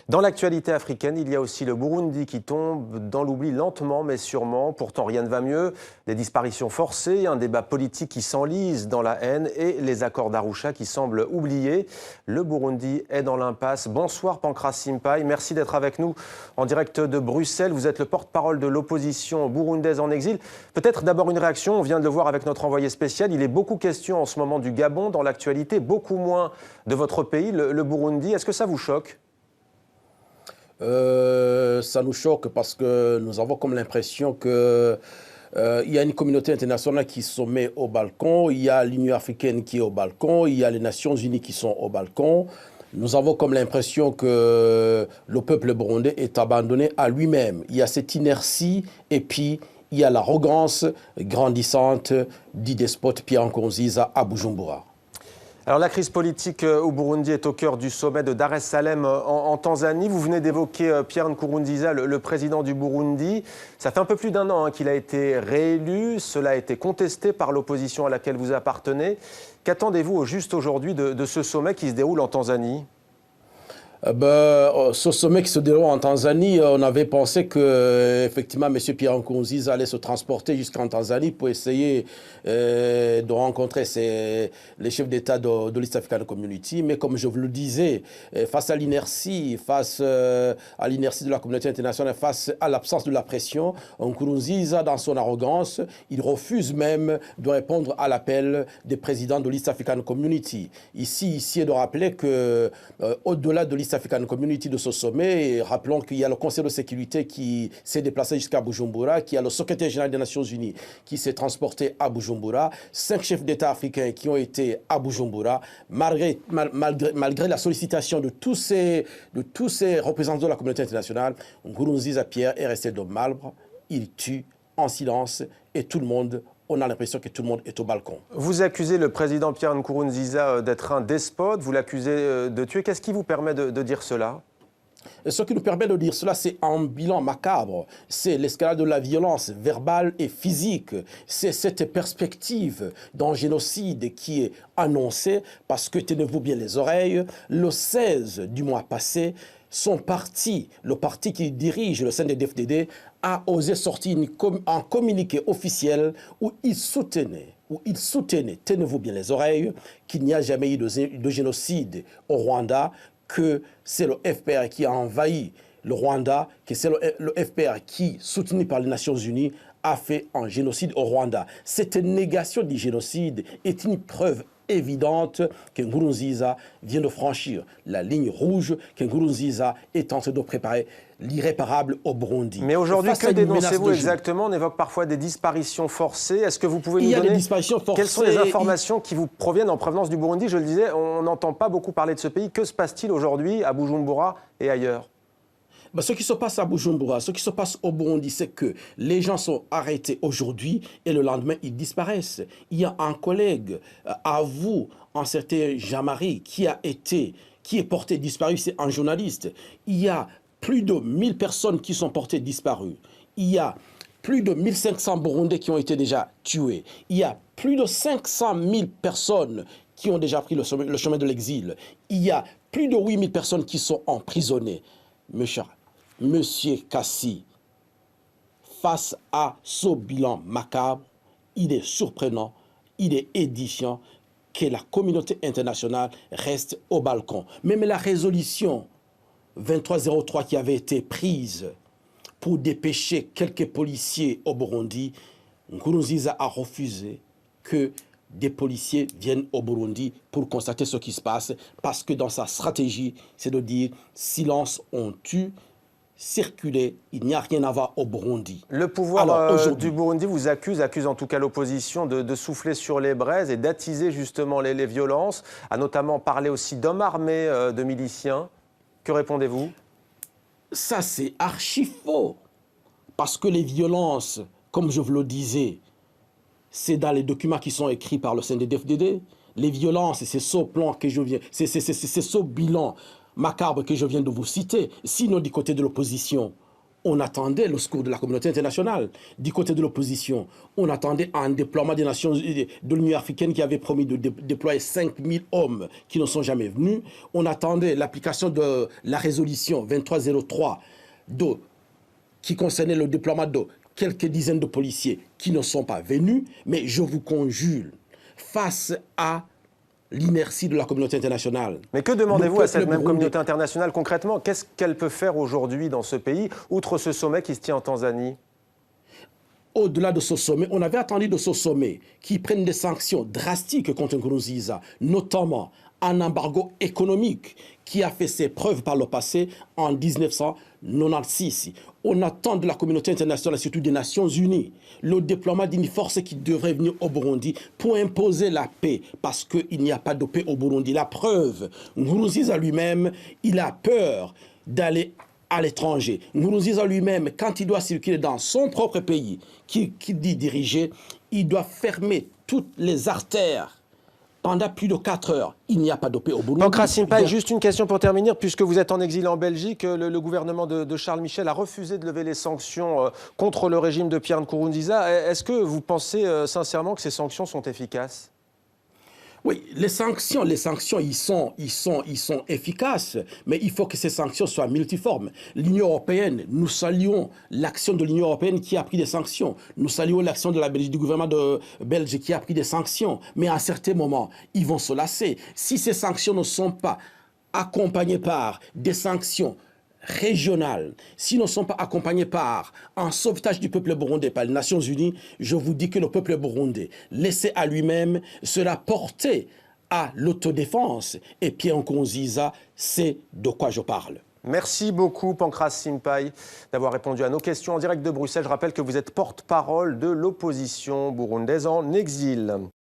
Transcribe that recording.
Dans l'actualité africaine, il y a aussi le Burundi qui tombe dans l'oubli lentement mais sûrement. Pourtant, rien ne va mieux. Des disparitions forcées, un débat politique qui s'enlise dans la haine et les accords d'Arusha qui semblent oubliés. Le Burundi est dans l'impasse. Bonsoir Pancras Simpay, merci d'être avec nous en direct de Bruxelles. Vous êtes le porte-parole de l'opposition burundaise en exil. Peut-être d'abord une réaction, on vient de le voir avec notre envoyé spécial. Il est beaucoup question en ce moment du Gabon dans l'actualité, beaucoup moins de votre pays, le Burundi. Est-ce que ça vous choque ? Ça nous choque parce que nous avons comme l'impression que il y a une communauté internationale qui se met au balcon, il y a l'Union africaine qui est au balcon, il y a les Nations unies qui sont au balcon. Nous avons comme l'impression que le peuple burundais est abandonné à lui-même. Il y a cette inertie et puis il y a l'arrogance grandissante du despote Pierre Nkurunziza à Bujumbura. Alors la crise politique au Burundi est au cœur du sommet de Dar es Salaam en Tanzanie. Vous venez d'évoquer Pierre Nkurunziza, le président du Burundi. Ça fait un peu plus d'un an qu'il a été réélu. Cela a été contesté par l'opposition à laquelle vous appartenez. Qu'attendez-vous au juste aujourd'hui de ce sommet qui se déroule en Tanzanie ? Ce sommet qui se déroule en Tanzanie, on avait pensé que effectivement M. Pierre Nkurunziza allait se transporter jusqu'en Tanzanie pour essayer de rencontrer les chefs d'État de l'East African Community. Mais comme je vous le disais, face à l'inertie, à l'inertie de la communauté internationale, face à l'absence de la pression, Nkurunziza, dans son arrogance, il refuse même de répondre à l'appel des présidents de l'East African Community. Ici est de rappeler que au-delà de l'East African Community de ce sommet, et rappelons qu'il y a le Conseil de sécurité qui s'est déplacé jusqu'à Bujumbura, qu'il y a le secrétaire général des Nations Unies qui s'est transporté à Bujumbura, 5 chefs d'État africains qui ont été à Bujumbura, malgré la sollicitation de tous ces représentants de la communauté internationale. Nkurunziza Pierre est resté de marbre, il tue en silence et tout le monde, on a l'impression que tout le monde est au balcon. Vous accusez le président Pierre Nkurunziza d'être un despote, vous l'accusez de tuer. Qu'est-ce qui vous permet de dire cela ? Ce qui nous permet de dire cela, c'est un bilan macabre. C'est l'escalade de la violence verbale et physique. C'est cette perspective d'un génocide qui est annoncée parce que, tenez-vous bien les oreilles, le 16 du mois passé, son parti, le parti qui dirige le CNDD-FDD, a osé sortir un communiqué officiel où il soutenait, tenez-vous bien les oreilles, qu'il n'y a jamais eu de génocide au Rwanda, que c'est le FPR qui a envahi le Rwanda, que c'est le FPR qui, soutenu par les Nations Unies, a fait un génocide au Rwanda. Cette négation du génocide est une preuve évidente que Nkurunziza vient de franchir la ligne rouge, que Nkurunziza est en train de préparer l'irréparable au Burundi. Mais aujourd'hui, que dénoncez-vous exactement ? On évoque parfois des disparitions forcées. Est-ce que vous pouvez nous donner quelles sont les informations qui vous proviennent en provenance du Burundi ? Je le disais, on n'entend pas beaucoup parler de ce pays. Que se passe-t-il aujourd'hui à Bujumbura et ailleurs ? Ce qui se passe à Bujumbura, ce qui se passe au Burundi, c'est que les gens sont arrêtés aujourd'hui et le lendemain, ils disparaissent. Il y a un collègue à vous, un certain Jean-Marie, qui est porté disparu, c'est un journaliste. Il y a plus de 1000 personnes qui sont portées disparues. Il y a plus de 1500 Burundais qui ont été déjà tués. Il y a plus de 500 000 personnes qui ont déjà pris le chemin de l'exil. Il y a plus de 8000 personnes qui sont emprisonnées. Monsieur Kassi, face à ce bilan macabre, il est surprenant, il est édifiant que la communauté internationale reste au balcon. Même la résolution 2303 qui avait été prise pour dépêcher quelques policiers au Burundi, Nkurunziza a refusé que des policiers viennent au Burundi pour constater ce qui se passe, parce que dans sa stratégie, c'est de dire silence, on tue, circuler, il n'y a rien à voir au Burundi. Le pouvoir du Burundi vous accuse en tout cas l'opposition de souffler sur les braises et d'attiser justement les violences, a notamment parlé aussi d'hommes armés, de miliciens. Que répondez-vous ? Ça, c'est archi faux. Parce que les violences, comme je vous le disais, c'est dans les documents qui sont écrits par le CNDD-FDD. Les violences, c'est ce plan que je viens, c'est ce bilan macabre que je viens de vous citer. Sinon, du côté de l'opposition, on attendait le secours de la communauté internationale. Du côté de l'opposition, on attendait un déploiement des Nations Unies, de l'Union africaine qui avait promis de déployer 5000 hommes qui ne sont jamais venus. On attendait l'application de la résolution 2303 qui concernait le déploiement de quelques dizaines de policiers qui ne sont pas venus. Mais je vous conjure, face à l'inertie de la communauté internationale. Mais que demandez-vous à cette même communauté internationale concrètement? Qu'est-ce qu'elle peut faire aujourd'hui dans ce pays, outre ce sommet qui se tient en Tanzanie? Au-delà de ce sommet, on avait attendu de ce sommet qu'ils prennent des sanctions drastiques contre Nkurunziza, notamment un embargo économique qui a fait ses preuves par le passé en 1996. On attend de la communauté internationale, surtout des Nations Unies, le déploiement d'une force qui devrait venir au Burundi pour imposer la paix, parce qu'il n'y a pas de paix au Burundi. La preuve, Nkurunziza lui-même, il a peur d'aller à l'étranger. Nkurunziza lui-même, quand il doit circuler dans son propre pays, qui dit diriger, il doit fermer toutes les artères. Pendant plus de 4 heures, il n'y a pas de paix au Burundi. Pancras Simpay, juste une question pour terminer. Puisque vous êtes en exil en Belgique, le gouvernement de Charles Michel a refusé de lever les sanctions contre le régime de Pierre Nkurunziza. Est-ce que vous pensez sincèrement que ces sanctions sont efficaces? Oui, les sanctions, ils sont efficaces, mais il faut que ces sanctions soient multiformes. L'Union européenne, nous saluons l'action de l'Union européenne qui a pris des sanctions. Nous saluons l'action de du gouvernement belge qui a pris des sanctions. Mais à un certain moment, ils vont se lasser. Si ces sanctions ne sont pas accompagnées par des sanctions régionales, s'ils ne sont pas accompagnés par un sauvetage du peuple burundais par les Nations Unies, je vous dis que le peuple burundais, laissé à lui-même, sera porté à l'autodéfense. Et Pierre Nkurunziza sait de quoi je parle. Merci beaucoup, Pancras Simpay, d'avoir répondu à nos questions en direct de Bruxelles. Je rappelle que vous êtes porte-parole de l'opposition burundaise en exil.